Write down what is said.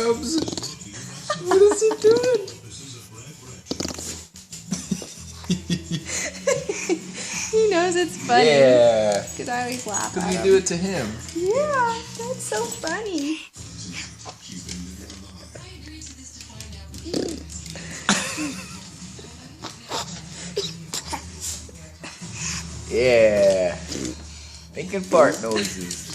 grabs it. What is he doing? He knows it's funny. Yeah. Because I always laugh Because at we him. do it to him. Yeah, that's so funny. Yeah. Making fart noises.